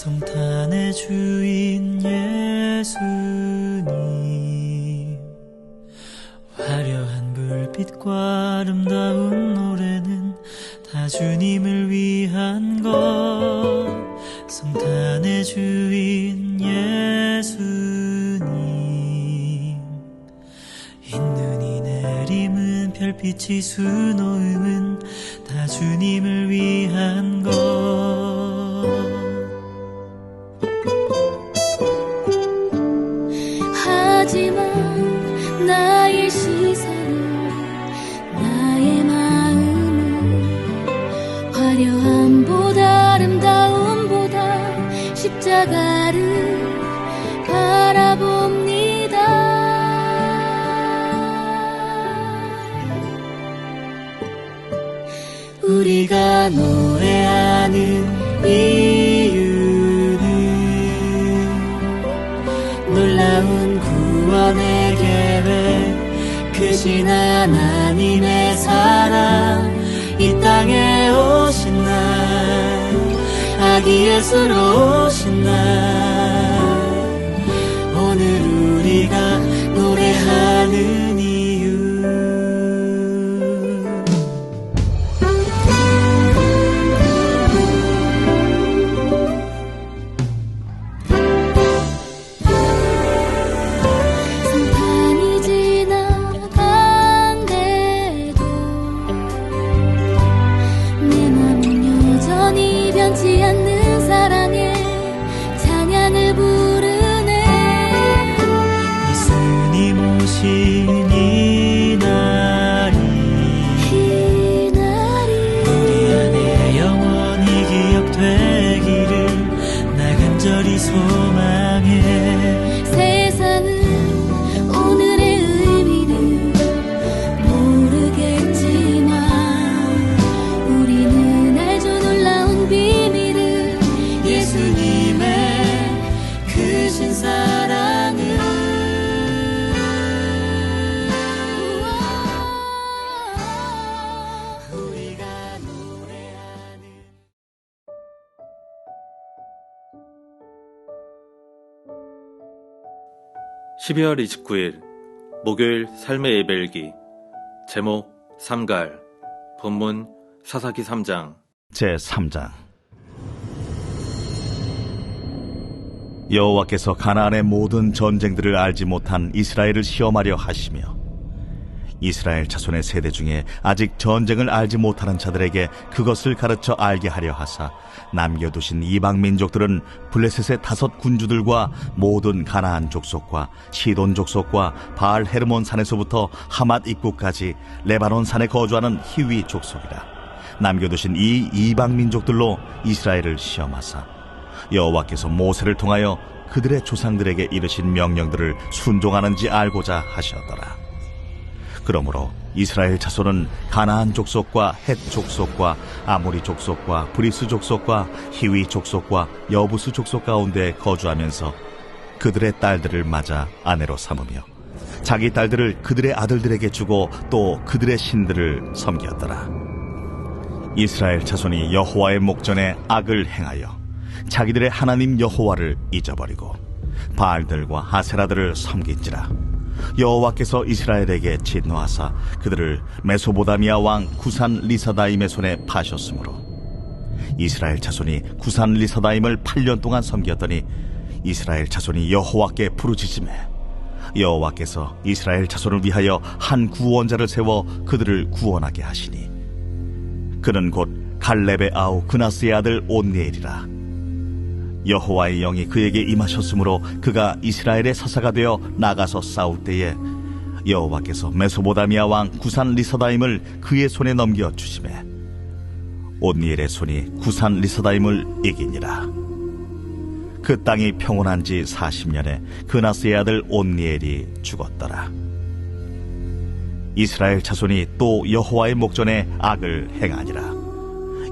성탄의 주인 예수님, 화려한 불빛과 아름다운 노래는 다 주님을 위한 것. 성탄의 주인 예수님, 흰 눈이 내림은 별빛이 수놓음은 다 주님을 위한 것. 하지만 나의 시선은, 나의 마음은 화려함보다 아름다움보다 십자가를 바라봅니다. 우리가 노래하는 이유는 놀라운 구원의 계획, 크신 하나님의 사랑, 이 땅에 오신 날, 아기 예수로 오신 날, 오늘 우리가 노래하는 이유. 성탄이 지나간대도 내 맘은 여전히 변치 않는 사랑에 찬양을 부르네. 예수님 오신 이 날이 우리 안에 영원히 기억되기를 날 간절히 소망해. 세상은 오늘의 의미를 모르겠지만 우리는 알죠, 놀라운 비밀을. 예수님의 크신 사랑을. 우리가 노래하는 12월 29일 목요일 삶의 예배일기. 제목 삼갈. 본문 사사기 3장. 제3장. 여호와께서 가나안의 모든 전쟁들을 알지 못한 이스라엘을 시험하려 하시며 이스라엘 자손의 세대 중에 아직 전쟁을 알지 못하는 자들에게 그것을 가르쳐 알게 하려 하사 남겨두신 이방 민족들은 블레셋의 5 군주들과 모든 가나안 족속과 시돈 족속과 바알 헤르몬 산에서부터 하맛 입구까지 레바논 산에 거주하는 히위 족속이라. 남겨두신 이 이방 민족들로 이스라엘을 시험하사 여호와께서 모세를 통하여 그들의 조상들에게 이르신 명령들을 순종하는지 알고자 하셨더라. 그러므로 이스라엘 자손은 가나안 족속과 헷 족속과 아모리 족속과 브리스 족속과 히위 족속과 여부스 족속 가운데 거주하면서 그들의 딸들을 맞아 아내로 삼으며 자기 딸들을 그들의 아들들에게 주고 또 그들의 신들을 섬겼더라. 이스라엘 자손이 여호와의 목전에 악을 행하여 자기들의 하나님 여호와를 잊어버리고 바알들과 아세라들을 섬긴지라. 여호와께서 이스라엘에게 진노하사 그들을 메소보다미아 왕 구산 리사다임의 손에 파셨으므로 이스라엘 자손이 구산 리사다임을 8년 동안 섬겼더니 이스라엘 자손이 여호와께 부르짖으매 여호와께서 이스라엘 자손을 위하여 한 구원자를 세워 그들을 구원하게 하시니 그는 곧 갈렙의 아우 그나스의 아들 온니엘이라. 여호와의 영이 그에게 임하셨으므로 그가 이스라엘의 사사가 되어 나가서 싸울 때에 여호와께서 메소보다미아 왕 구산 리사다임을 그의 손에 넘겨 주시매 온니엘의 손이 구산 리사다임을 이기니라. 그 땅이 평온한 지 40년에 그나스의 아들 온니엘이 죽었더라. 이스라엘 자손이 또 여호와의 목전에 악을 행하니라.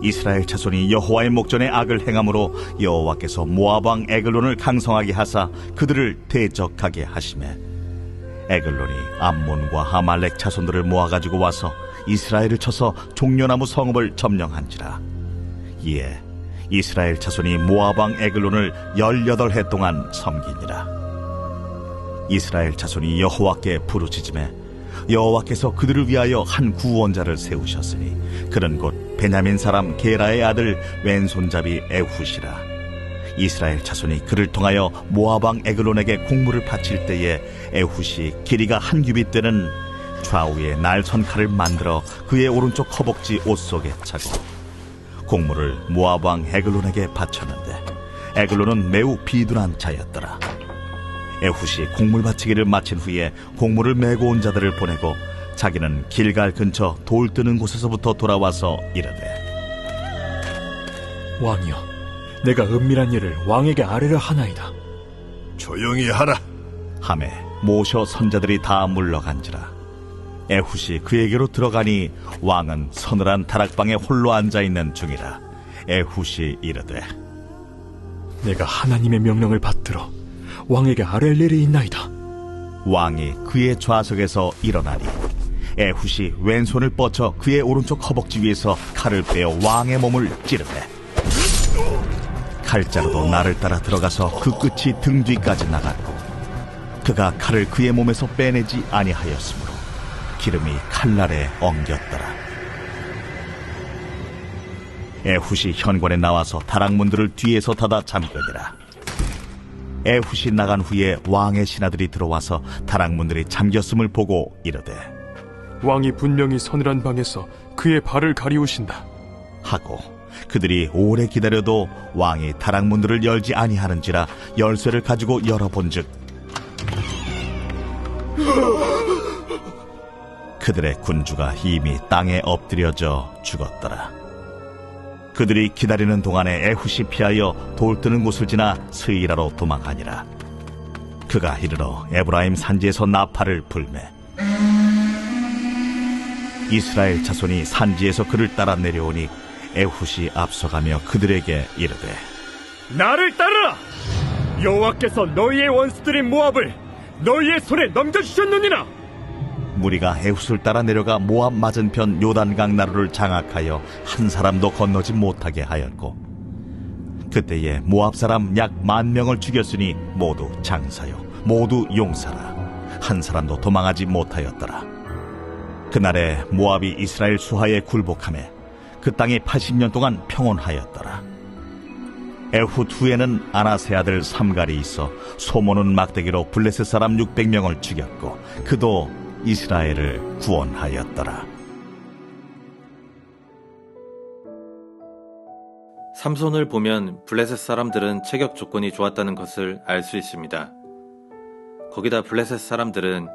이스라엘 자손이 여호와의 목전에 악을 행함으로 여호와께서 모압 왕 에글론을 강성하게 하사 그들을 대적하게 하시매 에글론이 암몬과 아말렉 자손들을 모아가지고 와서 이스라엘을 쳐서 종려나무 성읍을 점령한지라. 이에 이스라엘 자손이 모압 왕 에글론을 18해 동안 섬기니라. 이스라엘 자손이 여호와께 부르짖음에 여호와께서 그들을 위하여 한 구원자를 세우셨으니 그는 곧 베냐민 사람 게라의 아들 왼손잡이 에훗이라. 이스라엘 자손이 그를 통하여 모압 왕 에글론에게 공물을 바칠 때에 에훗이 길이가 한 규빗 되는 좌우에 날선 칼을 만들어 그의 오른쪽 허벅지 옷 속에 차고 공물을 모압 왕 에글론에게 바쳤는데 에글론은 매우 비둔한 자였더라. 에훗이 공물 바치기를 마친 후에 공물을 메고 온 자들을 보내고 자기는 길갈 근처 돌 뜨는 곳에서부터 돌아와서 이르되 왕이여, 내가 은밀한 일을 왕에게 아뢰려 하나이다. 조용히 하라. 하매 모셔 선자들이 다 물러간지라. 에훗이 그에게로 들어가니 왕은 서늘한 다락방에 홀로 앉아있는 중이라. 에훗이 이르되 내가 하나님의 명령을 받들어 왕에게 아뢰 일이 있나이다. 왕이 그의 좌석에서 일어나니 에훗이 왼손을 뻗쳐 그의 오른쪽 허벅지 위에서 칼을 빼어 왕의 몸을 찌르되 칼자루도 나를 따라 들어가서 그 끝이 등 뒤까지 나갔고 그가 칼을 그의 몸에서 빼내지 아니하였으므로 기름이 칼날에 엉겼더라. 에훗이 현관에 나와서 다락문들을 뒤에서 닫아 잠그니라. 에훗이 나간 후에 왕의 신하들이 들어와서 다락문들이 잠겼음을 보고 이르되 왕이 분명히 서늘한 방에서 그의 발을 가리우신다 하고 그들이 오래 기다려도 왕이 다락문들을 열지 아니하는지라 열쇠를 가지고 열어본즉 그들의 군주가 이미 땅에 엎드려져 죽었더라. 그들이 기다리는 동안에 에훗이 피하여 돌 뜨는 곳을 지나 스이라로 도망하니라. 그가 이르러 에브라임 산지에서 나팔을 불매 이스라엘 자손이 산지에서 그를 따라 내려오니 에훗이 앞서가며 그들에게 이르되 나를 따르라! 여호와께서 너희의 원수들인 모압을 너희의 손에 넘겨주셨느니라. 무리가 에훗을 따라 내려가 모압 맞은편 요단강 나루를 장악하여 한 사람도 건너지 못하게 하였고 그때에 모압 사람 약 10,000명을 죽였으니 모두 장사요 모두 용사라. 한 사람도 도망하지 못하였더라. 그날에 모압이 이스라엘 수하에 굴복하매 그 땅이 80년 동안 평온하였더라. 에훗 후에는 아나세 아들 삼갈이 있어 소모는 막대기로 블레셋 사람 600명을 죽였고 그도 이스라엘을 구원하였더라. 삼손을 보면 블레셋 사람들은 체격 조건이 좋았다는 것을 알 수 있습니다. 거기다 블레셋 사람들은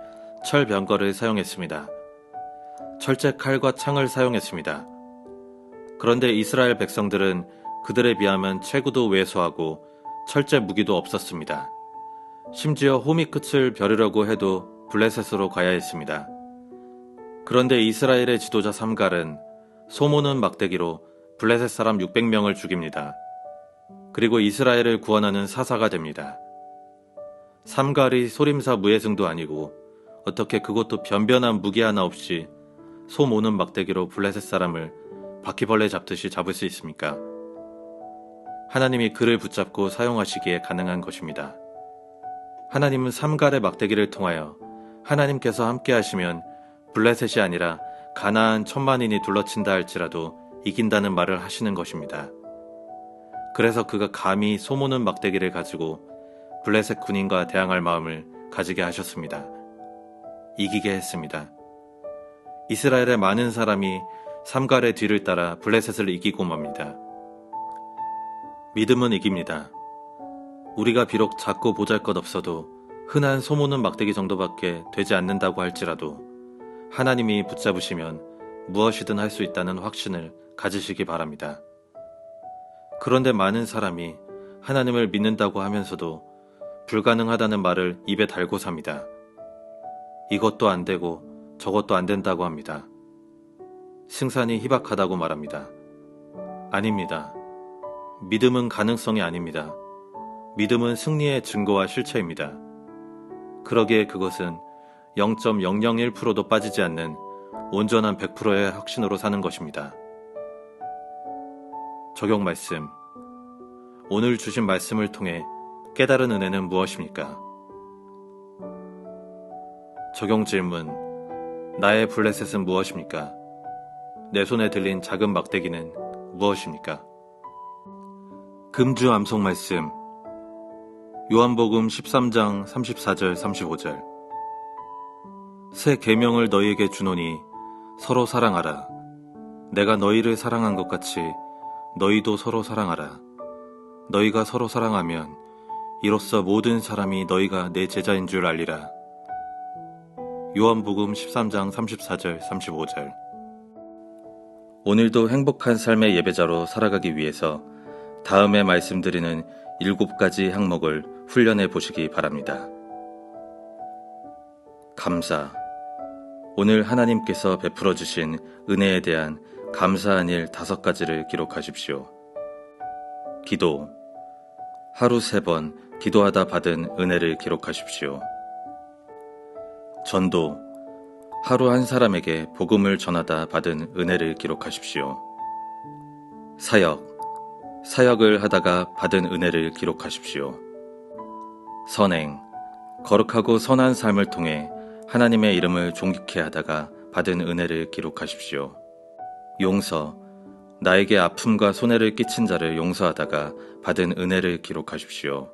철병거를 사용했습니다. 철제 칼과 창을 사용했습니다. 그런데 이스라엘 백성들은 그들에 비하면 체구도 왜소하고 철제 무기도 없었습니다. 심지어 호미 끝을 벼르려고 해도 블레셋으로 가야 했습니다. 그런데 이스라엘의 지도자 삼갈은 소모는 막대기로 블레셋 사람 600명을 죽입니다. 그리고 이스라엘을 구원하는 사사가 됩니다. 삼갈이 소림사 무예승도 아니고 어떻게 그것도 변변한 무기 하나 없이 소 모는 막대기로 블레셋 사람을 바퀴벌레 잡듯이 잡을 수 있습니까? 하나님이 그를 붙잡고 사용하시기에 가능한 것입니다. 하나님은 삼갈의 막대기를 통하여 하나님께서 함께 하시면 블레셋이 아니라 가나안 10,000만인이 둘러친다 할지라도 이긴다는 말을 하시는 것입니다. 그래서 그가 감히 소모는 막대기를 가지고 블레셋 군인과 대항할 마음을 가지게 하셨습니다. 이기게 했습니다. 이스라엘의 많은 사람이 삼갈의 뒤를 따라 블레셋을 이기고 맙니다. 믿음은 이깁니다. 우리가 비록 작고 보잘것없어도 흔한 소모는 막대기 정도밖에 되지 않는다고 할지라도 하나님이 붙잡으시면 무엇이든 할 수 있다는 확신을 가지시기 바랍니다. 그런데 많은 사람이 하나님을 믿는다고 하면서도 불가능하다는 말을 입에 달고 삽니다. 이것도 안 되고 저것도 안 된다고 합니다. 승산이 희박하다고 말합니다. 아닙니다. 믿음은 가능성이 아닙니다. 믿음은 승리의 증거와 실체입니다. 그러기에 그것은 0.001%도 빠지지 않는 온전한 100%의 확신으로 사는 것입니다. 적용 말씀. 오늘 주신 말씀을 통해 깨달은 은혜는 무엇입니까? 적용 질문. 나의 블레셋은 무엇입니까? 내 손에 들린 작은 막대기는 무엇입니까? 금주 암송 말씀. 요한복음 13장 34절 35절. 새 계명을 너희에게 주노니 서로 사랑하라. 내가 너희를 사랑한 것 같이 너희도 서로 사랑하라. 너희가 서로 사랑하면 이로써 모든 사람이 너희가 내 제자인 줄 알리라. 요한복음 13장 34절 35절. 오늘도 행복한 삶의 예배자로 살아가기 위해서 다음에 말씀드리는 7가지 항목을 훈련해 보시기 바랍니다. 감사. 오늘 하나님께서 베풀어 주신 은혜에 대한 감사한 일 5가지를 기록하십시오. 기도. 하루 3번 기도하다 받은 은혜를 기록하십시오. 전도. 하루 한 사람에게 복음을 전하다 받은 은혜를 기록하십시오. 사역. 사역을 하다가 받은 은혜를 기록하십시오. 선행. 거룩하고 선한 삶을 통해 하나님의 이름을 존귀케 하다가 받은 은혜를 기록하십시오. 용서. 나에게 아픔과 손해를 끼친 자를 용서하다가 받은 은혜를 기록하십시오.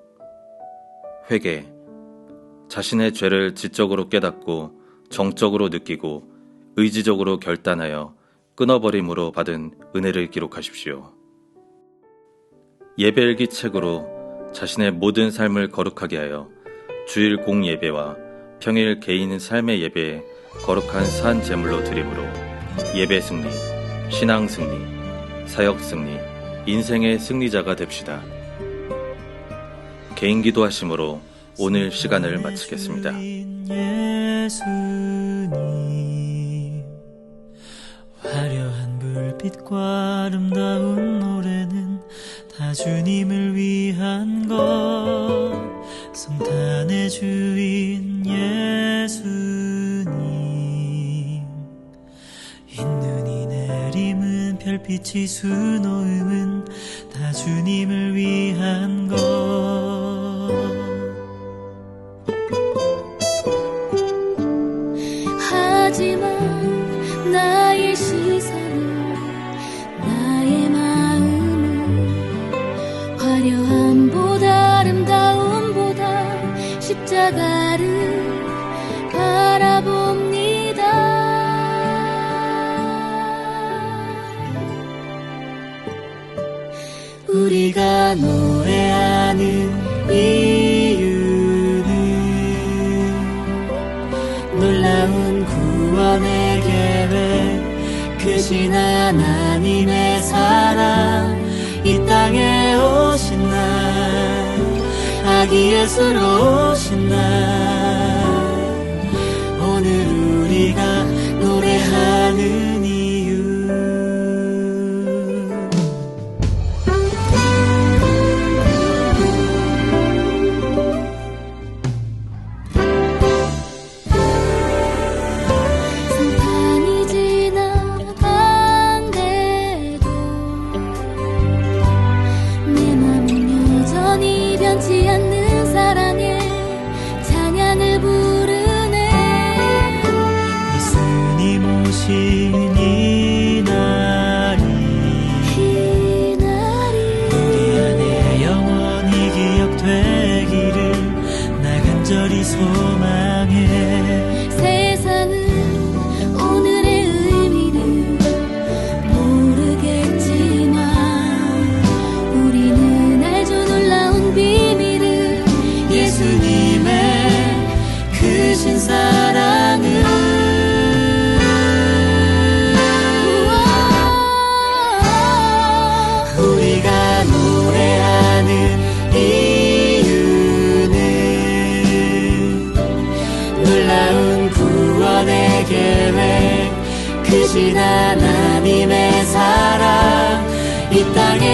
회개. 자신의 죄를 지적으로 깨닫고 정적으로 느끼고 의지적으로 결단하여 끊어버림으로 받은 은혜를 기록하십시오. 예배일기 책으로 자신의 모든 삶을 거룩하게 하여 주일 공예배와 평일 개인 삶의 예배에 거룩한 산 제물로 드림으로 예배 승리, 신앙 승리, 사역 승리, 인생의 승리자가 됩시다. 개인 기도하심으로 오늘 시간을 마치겠습니다. 예수님, 화려한 불빛과 아름다운 노래는 다 주님을 위한 것. 성탄의 주인 예수님, 흰눈이 내림은 별빛이 수놓음은 다 주님을 위한 것. 하지만 나의 시선은 나의 마음은 화려함보다 아름다움보다 십자가를 바라봅니다. 우리가 노래하는 이유는 놀라운 구원의 계획, 크신 하나님의 사랑, 이 땅에 오신 날, 아기 예수로 오신 날, 오늘 우리가 노래하는 이유. 성탄이 지나간대도 내 맘은 여전히 변치 않는 사랑에 찬양을 부르네. 예수님 오신 이 날이 우리 안에 영원히 기억되기를 날 간절히 소망해. 세상은 오늘의 의미를 모르겠지만 우리는 알죠 놀라운 비밀을. 예수님의 크신 사랑을 우리가 노래하는 이유는 놀라운 구원의 계획, 크신 하나님의 사랑, 이 땅에